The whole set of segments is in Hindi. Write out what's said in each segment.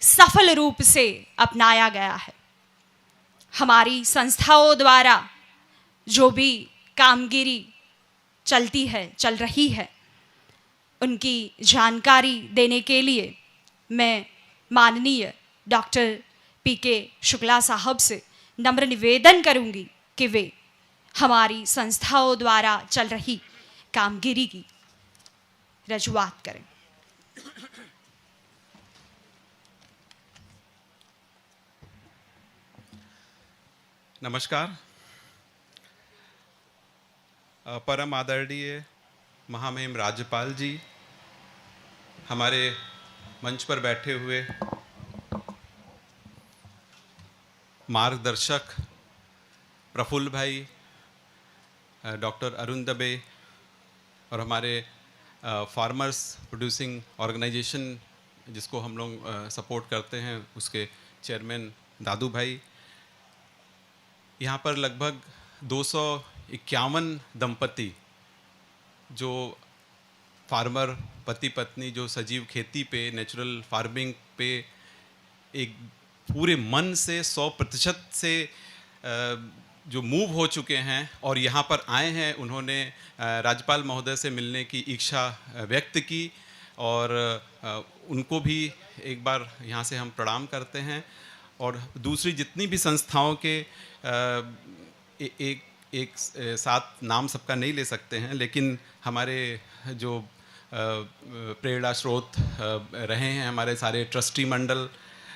सफल रूप से अपनाया गया है। हमारी संस्थाओं द्वारा जो भी कामगिरी चल रही है, उनकी जानकारी देने के लिए मैं माननीय डॉक्टर पीके शुक्ला साहब से नम्र निवेदन करूंगी कि वे हमारी संस्थाओं द्वारा चल रही कामगिरी की रजुआत करें। नमस्कार। परम आदरणीय महामहिम राज्यपाल जी, हमारे मंच पर बैठे हुए मार्गदर्शक प्रफुल्ल भाई, डॉक्टर अरुण दबे और हमारे फार्मर्स प्रोड्यूसिंग ऑर्गेनाइजेशन जिसको हम लोग सपोर्ट करते हैं, उसके चेयरमैन दादू भाई, यहाँ पर लगभग 251 दंपति जो फार्मर पति पत्नी जो सजीव खेती पे, नेचुरल फार्मिंग पे एक पूरे मन से 100% से जो मूव हो चुके हैं और यहाँ पर आए हैं, उन्होंने राज्यपाल महोदय से मिलने की इच्छा व्यक्त की और उनको भी एक बार यहाँ से हम प्रणाम करते हैं। और दूसरी जितनी भी संस्थाओं के एक साथ नाम सबका नहीं ले सकते हैं, लेकिन हमारे जो प्रेरणा स्रोत रहे हैं, हमारे सारे ट्रस्टी मंडल,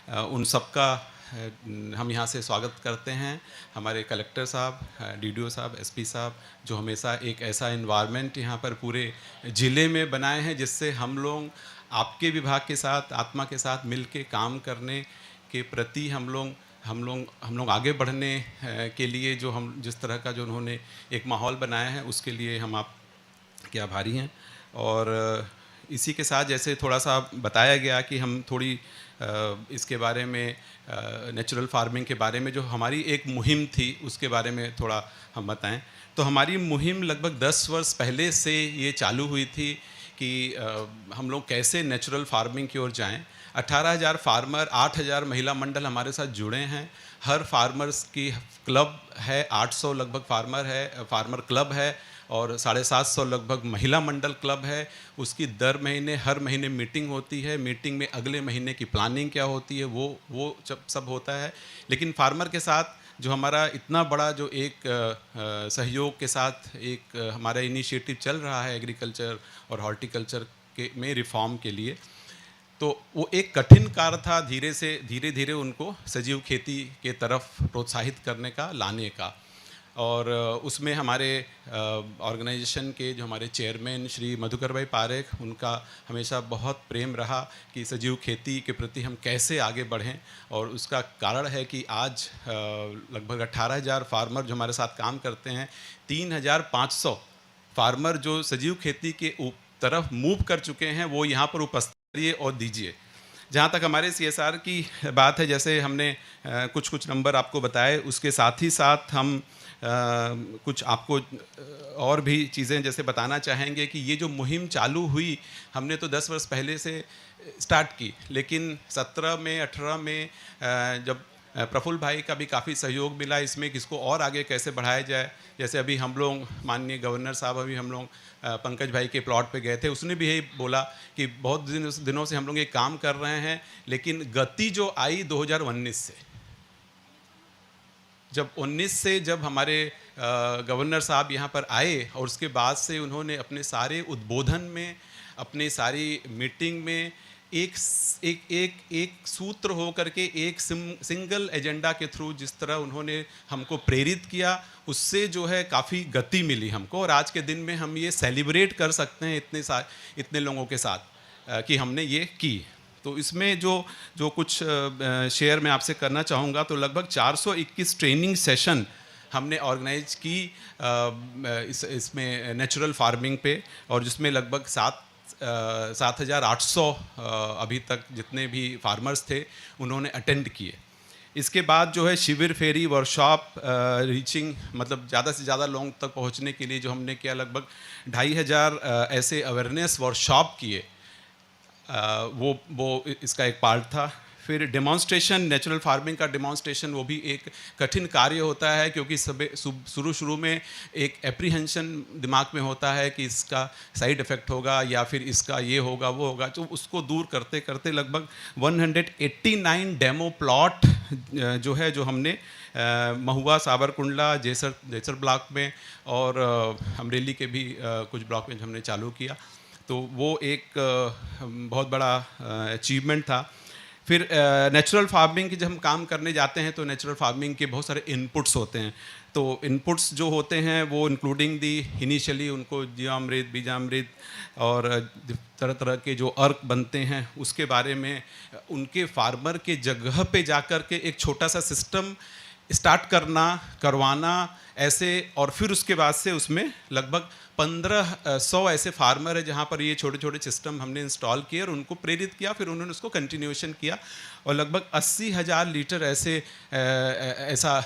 उन सबका हम यहाँ से स्वागत करते हैं। हमारे कलेक्टर साहब, डीडीओ साहब, एसपी साहब, जो हमेशा एक ऐसा इन्वायरमेंट यहाँ पर पूरे ज़िले में बनाए हैं जिससे हम लोग आपके विभाग के साथ, आत्मा के साथ मिल के काम करने के प्रति हम लोग आगे बढ़ने के लिए जो हम जिस तरह का जो उन्होंने एक माहौल बनाया है, उसके लिए हम आप के आभारी हैं। और इसी के साथ जैसे थोड़ा सा बताया गया कि हम थोड़ी इसके बारे में नेचुरल फार्मिंग के बारे में जो हमारी एक मुहिम थी उसके बारे में थोड़ा हम बताएं। तो हमारी मुहिम लगभग 10 वर्ष पहले से ये चालू हुई थी कि हम लोग कैसे नेचुरल फार्मिंग की ओर जाएं। 18,000 फार्मर, 8,000 महिला मंडल हमारे साथ जुड़े हैं। हर फार्मर्स की क्लब है, 800 लगभग फार्मर क्लब है और 750 लगभग महिला मंडल क्लब है। उसकी हर महीने मीटिंग होती है। मीटिंग में अगले महीने की प्लानिंग क्या होती है वो सब होता है। लेकिन फार्मर के साथ जो हमारा इतना बड़ा जो एक सहयोग के साथ एक हमारा इनिशिएटिव चल रहा है एग्रीकल्चर और हॉर्टिकल्चर के में रिफॉर्म के लिए, तो वो एक कठिन कार्य था धीरे धीरे उनको सजीव खेती के तरफ प्रोत्साहित करने का, लाने का। और उसमें हमारे ऑर्गेनाइजेशन के जो हमारे चेयरमैन श्री मधुकर भाई पारेख, उनका हमेशा बहुत प्रेम रहा कि सजीव खेती के प्रति हम कैसे आगे बढ़ें। और उसका कारण है कि आज लगभग 18,000 फार्मर जो हमारे साथ काम करते हैं, 3,500 फार्मर जो सजीव खेती के तरफ मूव कर चुके हैं, वो यहाँ पर उपस्थित करिए और दीजिए। जहाँ तक हमारे CSR की बात है, जैसे हमने कुछ नंबर आपको बताए, उसके साथ ही साथ हम कुछ आपको और भी चीज़ें जैसे बताना चाहेंगे कि ये जो मुहिम चालू हुई, हमने तो 10 वर्ष पहले से स्टार्ट की, लेकिन 17 में 18 में जब प्रफुल्ल भाई का भी काफ़ी सहयोग मिला इसमें कि इसको और आगे कैसे बढ़ाया जाए। जैसे अभी हम लोग माननीय गवर्नर साहब, अभी हम लोग पंकज भाई के प्लॉट पे गए थे, उसने भी यही बोला कि बहुत दिनों से हम लोग ये काम कर रहे हैं, लेकिन गति जो आई 2019 से, जब हमारे गवर्नर साहब यहाँ पर आए और उसके बाद से उन्होंने अपने सारे उद्बोधन में, अपने सारी मीटिंग में एक सूत्र हो करके एक सिंगल एजेंडा के थ्रू जिस तरह उन्होंने हमको प्रेरित किया, उससे जो है काफ़ी गति मिली हमको। और आज के दिन में हम ये सेलिब्रेट कर सकते हैं इतने लोगों के साथ कि हमने ये की। तो इसमें जो कुछ शेयर मैं आपसे करना चाहूँगा, तो लगभग 421 ट्रेनिंग सेशन हमने ऑर्गेनाइज की इसमें नेचुरल फार्मिंग पे, और जिसमें लगभग 7,800 अभी तक जितने भी फार्मर्स थे उन्होंने अटेंड किए। इसके बाद जो है शिविर, फेरी, वर्कशॉप, रीचिंग, मतलब ज़्यादा से ज़्यादा लोगों तक पहुंचने के लिए जो हमने किया, लगभग 2,500 ऐसे अवेयरनेस वर्कशॉप किए। वो इसका एक पार्ट था। फिर डेमोन्स्ट्रेशन, नेचुरल फार्मिंग का डेमोन्स्ट्रेशन, वो भी एक कठिन कार्य होता है, क्योंकि शुरू में एक एप्रीहेंशन दिमाग में होता है कि इसका साइड इफ़ेक्ट होगा या फिर इसका ये होगा वो होगा, तो उसको दूर करते करते लगभग 189 डेमो प्लॉट जो है, जो हमने महुआ, सावरकुंडला, जेसर ब्लॉक में और अमरेली के भी कुछ ब्लॉक में हमने चालू किया। तो वो एक बहुत बड़ा अचीवमेंट था। फिर नेचुरल फार्मिंग की जब हम काम करने जाते हैं तो नेचुरल फार्मिंग के बहुत सारे इनपुट्स होते हैं। तो इनपुट्स जो होते हैं वो इंक्लूडिंग दी इनिशियली उनको जीवामृत, बीजामृत और तरह तरह के जो अर्क बनते हैं उसके बारे में उनके फार्मर के जगह पे जाकर के एक छोटा सा सिस्टम स्टार्ट करवाना ऐसे, और फिर उसके बाद से उसमें लगभग 1500 ऐसे फार्मर है जहाँ पर ये छोटे छोटे सिस्टम हमने इंस्टॉल किए और उनको प्रेरित किया, फिर उन्होंने उसको कंटिन्यूएशन किया और लगभग 80,000 लीटर ऐसा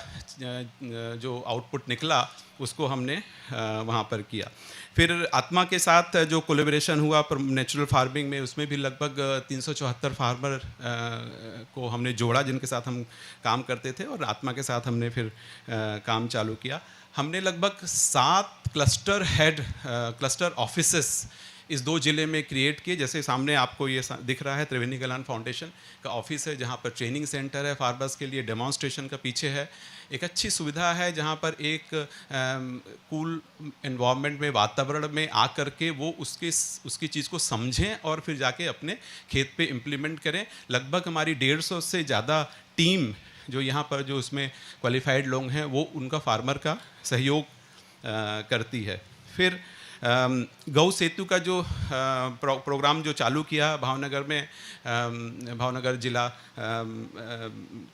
जो आउटपुट निकला उसको हमने वहाँ पर किया। फिर आत्मा के साथ जो कोलेबरेशन हुआ नेचुरल फार्मिंग में, उसमें भी लगभग 374 फार्मर को हमने जोड़ा जिनके साथ हम काम करते थे, और आत्मा के साथ हमने फिर काम चालू किया। हमने लगभग 7 क्लस्टर ऑफिसेस इस 2 ज़िले में क्रिएट किए। जैसे सामने आपको ये दिख रहा है त्रिवेणी गलान फाउंडेशन का ऑफिस है, जहाँ पर ट्रेनिंग सेंटर है फार्मर्स के लिए, डेमोन्स्ट्रेशन का पीछे है एक अच्छी सुविधा है जहाँ पर एक कूल एनवायरनमेंट में, वातावरण में आकर के वो उसकी चीज़ को समझें और फिर जाके अपने खेत पे इम्प्लीमेंट करें। लगभग हमारी 150 से ज़्यादा टीम जो यहाँ पर जो उसमें क्वालिफाइड लोग हैं वो उनका फार्मर का सहयोग करती है। फिर गौ सेतु का जो प्रोग्राम जो चालू किया भावनगर में, भावनगर जिला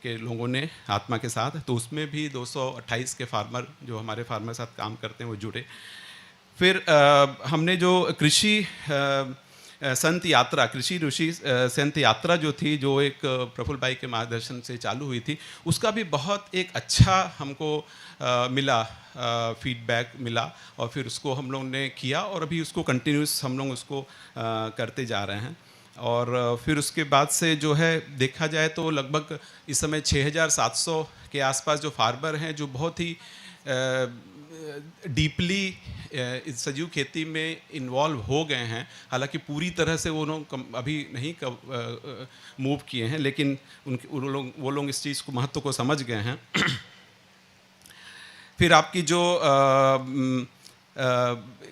के लोगों ने आत्मा के साथ, तो उसमें भी 228 के फार्मर जो हमारे फार्मर साथ काम करते हैं वो जुड़े। फिर हमने जो कृषि संत यात्रा, कृषि ऋषि संत यात्रा जो थी, जो एक प्रफुल्ल भाई के मार्गदर्शन से चालू हुई थी, उसका भी बहुत एक अच्छा हमको मिला, फीडबैक मिला, और फिर उसको हम लोग ने किया और अभी उसको कंटिन्यूस हम लोग उसको करते जा रहे हैं। और फिर उसके बाद से जो है देखा जाए तो लगभग इस समय 6700 के आसपास जो फार्मर हैं जो बहुत ही डीपली इस सजीव खेती में इन्वॉल्व हो गए हैं। हालांकि पूरी तरह से वो लोग अभी नहीं मूव किए हैं, लेकिन वो लोग इस चीज़ को, महत्व को समझ गए हैं। फिर आपकी जो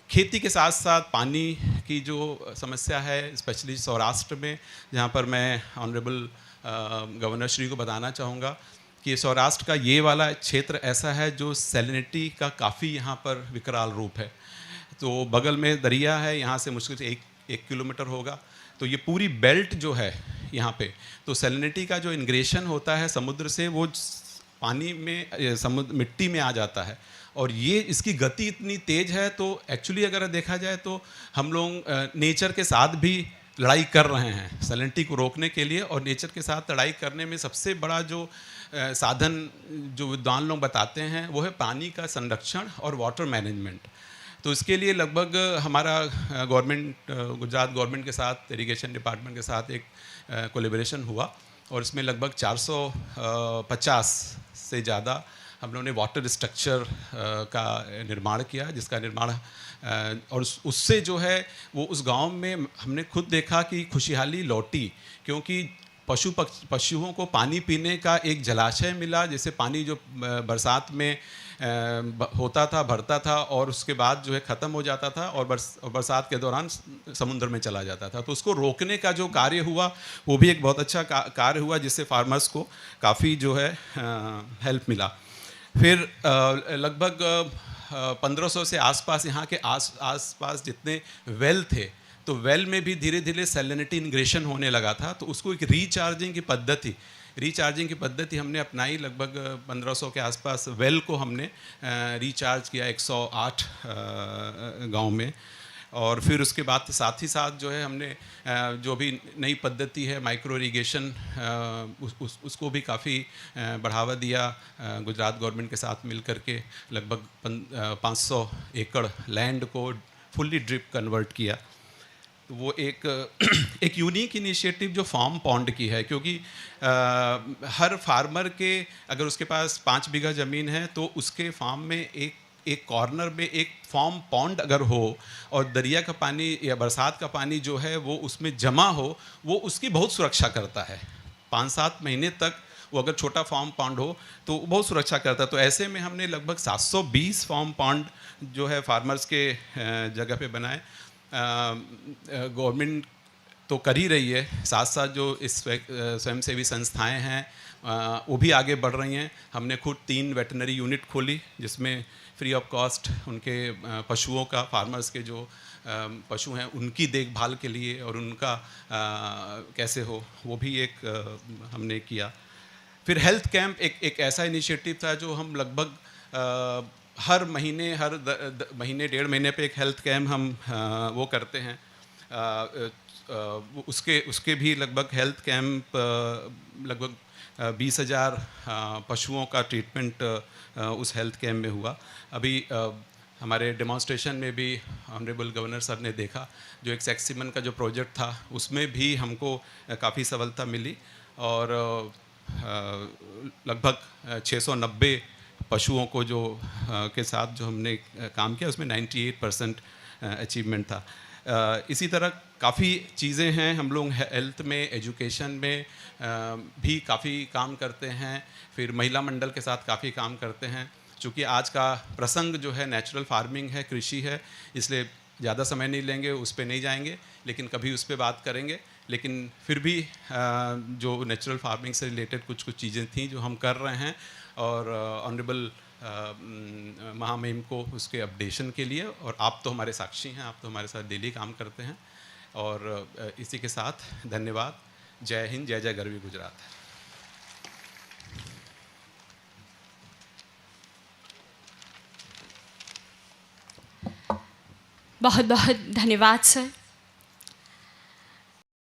खेती के साथ साथ पानी की जो समस्या है, स्पेशली सौराष्ट्र में, जहाँ पर मैं ऑनरेबल गवर्नर श्री को बताना चाहूँगा कि सौराष्ट्र का ये वाला क्षेत्र ऐसा है जो सैलिनिटी का काफ़ी यहाँ पर विकराल रूप है। तो बगल में दरिया है, यहाँ से मुश्किल से एक किलोमीटर होगा। तो ये पूरी बेल्ट जो है यहाँ पे, तो सैलिनिटी का जो इंग्रेशन होता है समुद्र से, वो पानी में, समुद्र मिट्टी में आ जाता है, और ये इसकी गति इतनी तेज़ है। तो एक्चुअली अगर देखा जाए तो हम लोग नेचर के साथ भी लड़ाई कर रहे हैं सैलिनिटी को रोकने के लिए, और नेचर के साथ लड़ाई करने में सबसे बड़ा जो साधन जो विद्वान लोग बताते हैं वो है पानी का संरक्षण और वाटर मैनेजमेंट। तो इसके लिए लगभग हमारा गवर्नमेंट, गुजरात गवर्नमेंट के साथ, इरिगेशन डिपार्टमेंट के साथ एक कोलैबोरेशन हुआ, और इसमें लगभग 450 से ज़्यादा हम लोगों ने वाटर स्ट्रक्चर का निर्माण किया, जिसका निर्माण और उससे जो है वो उस गांव में हमने खुद देखा कि खुशहाली लौटी, क्योंकि पशुओं को पानी पीने का एक जलाशय मिला, जिससे पानी जो बरसात में होता था, भरता था, और उसके बाद जो है ख़त्म हो जाता था, और बरसात के दौरान समुद्र में चला जाता था। तो उसको रोकने का जो कार्य हुआ वो भी एक बहुत अच्छा कार्य हुआ, जिससे फार्मर्स को काफ़ी जो है हेल्प मिला। फिर लगभग 1500 से आसपास यहाँ के आसपास जितने वेल थे, तो वेल में भी धीरे धीरे सैलिनिटी इंग्रेशन होने लगा था। तो उसको एक रीचार्जिंग की पद्धति हमने अपनाई। लगभग 1500 के आसपास वेल को हमने रिचार्ज किया 108 गांव में। और फिर उसके बाद साथ ही साथ जो है हमने जो भी नई पद्धति है माइक्रो इरिगेशन, उसको भी काफ़ी बढ़ावा दिया गुजरात गवर्नमेंट के साथ मिल करके। लगभग 500 एकड़ लैंड को फुल्ली ड्रिप कन्वर्ट किया। तो वो एक यूनिक इनिशिएटिव जो फार्म पॉन्ड की है, क्योंकि हर फार्मर के अगर उसके पास 5 बीघा ज़मीन है तो उसके फार्म में एक कॉर्नर में एक फार्म पॉन्ड अगर हो और दरिया का पानी या बरसात का पानी जो है वो उसमें जमा हो, वो उसकी बहुत सुरक्षा करता है। 5-7 महीने तक वो अगर छोटा फार्म पॉन्ड हो तो बहुत सुरक्षा करता है। तो ऐसे में हमने लगभग 720 फार्म पॉन्ड जो है फार्मर्स के जगह पे बनाए। गवर्नमेंट तो कर ही रही है, साथ साथ जो इस स्वयंसेवी संस्थाएं हैं वो भी आगे बढ़ रही हैं। हमने खुद 3 वेटनरी यूनिट खोली जिसमें फ्री ऑफ कॉस्ट उनके पशुओं का, फार्मर्स के जो पशु हैं उनकी देखभाल के लिए और उनका कैसे हो वो भी एक हमने किया। फिर हेल्थ कैंप एक ऐसा इनिशिएटिव था जो हम लगभग हर महीने, हर महीने 1.5 महीने पे एक हेल्थ कैंप हम वो करते हैं। उसके भी लगभग हेल्थ कैंप लगभग 20,000 पशुओं का ट्रीटमेंट उस हेल्थ कैंप में हुआ। अभी हमारे डेमोन्स्ट्रेशन में भी ऑनरेबल गवर्नर सर ने देखा, जो एक सेक्सिमन का जो प्रोजेक्ट था उसमें भी हमको काफ़ी सफलता मिली और लगभग 690 पशुओं को जो के साथ जो हमने काम किया उसमें 98% अचीवमेंट था। इसी तरह काफ़ी चीज़ें हैं, हम लोग हेल्थ में, एजुकेशन में भी काफ़ी काम करते हैं। फिर महिला मंडल के साथ काफ़ी काम करते हैं। चूँकि आज का प्रसंग जो है नेचुरल फार्मिंग है, कृषि है, इसलिए ज़्यादा समय नहीं लेंगे, उस पर नहीं जाएंगे, लेकिन कभी उस पर बात करेंगे। लेकिन फिर भी जो नेचुरल फार्मिंग से रिलेटेड कुछ चीज़ें थी जो हम कर रहे हैं और ऑनरेबल महामहिम को उसके अपडेशन के लिए, और आप तो हमारे साक्षी हैं, आप तो हमारे साथ डेली काम करते हैं। और इसी के साथ धन्यवाद। जय हिंद, जय जय गरवी गुजरात। बहुत बहुत धन्यवाद सर।